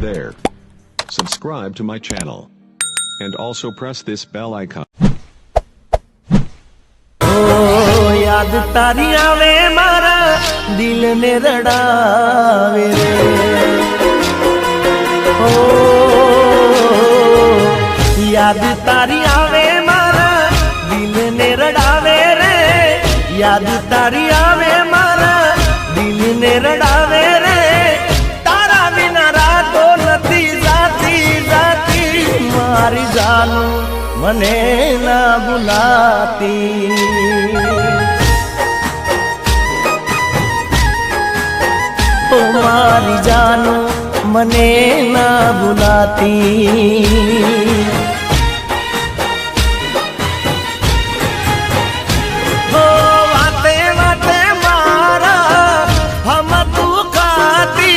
there. Subscribe to my channel. And also press this bell icon. याद तारी आवे मारा दिल ने रड़ावे रे ओ याद तारी आवे मारा दिल ने रड़ावे रे याद तारी आवे मारा दिल ने रड़ावे रे तारा बिना रातो नथी जाती जाती मारी जानू मने ना बुलाती ओ मारी जानू मने ना बुलाती ओ वाते वाते मारा हम तू खाती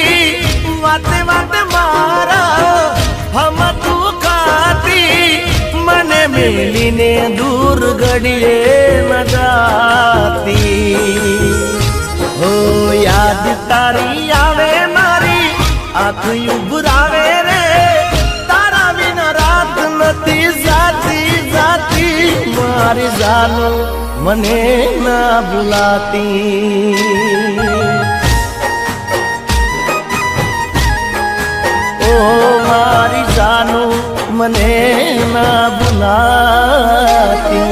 वाते वाते मारा हम तू खाती मने मिली ने दूर घड़िए न जाती हो याद तारी आवे मारी आँख उभरावे रे तारा बिना रात नथी जाती जाती मारी जानू मने ना बुलाती ओ मारी जानू मने ना बुलाती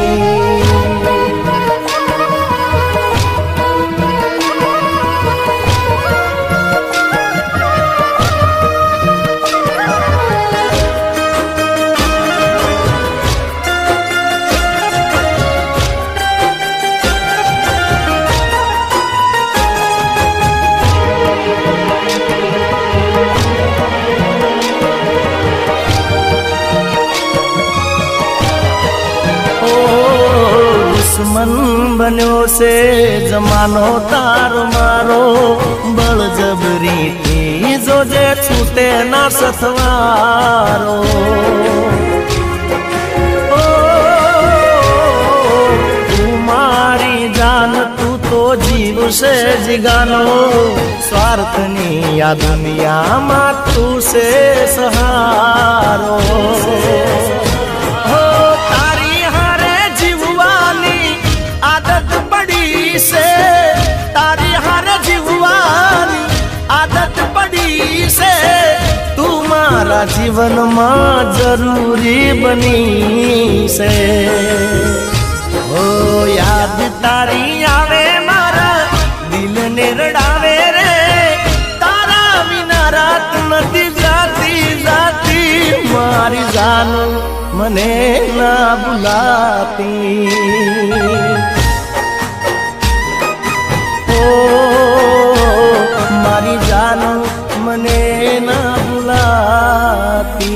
दुश्मन बन्यो से जमानो तारो मारो बलजबरी थी जो जे छूटे ना सथवारो ओ तू मारी जान तू तो जीव से जिगानो स्वार्थनी या दुनिया मा तू से सहारो से तारी हर जीवानी आदत पड़ी से तुम्हारा जीवन मां जरूरी बनी से ओ याद तारी आवे मारा दिल ने रड़ावे रे तारा बिना रात नथी जाती जाती मारी जानू मने ना बुलाती मारी जानू मने ना बुलाती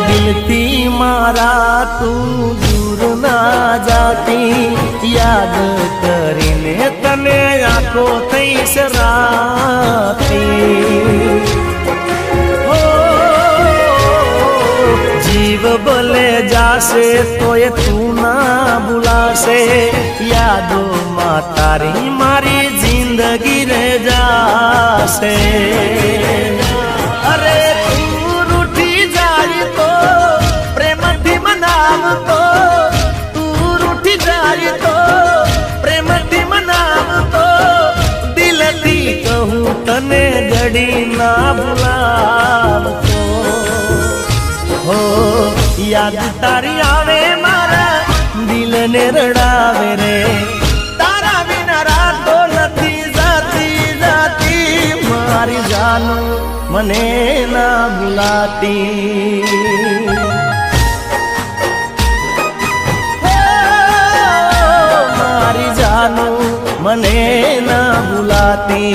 दिलती मारा तू दूर ना जाती याद करीने तने आंखों थई सराती हो जीव भले जासे तो ये तू ना बुलासे यादो मां तारी मारी जिंदगी रह जासे अरे तो तू रूठी जाए तो प्रेम थी मनाव तो दिल थी कहूँ तने घड़ी ना बुलाव तो हो याद तारी आवे मारा दिल ने रड़ावे रे तारा बिना रातो नथी जाती जाती मारी जानू मने ना बुलाती मने ना बुलाती।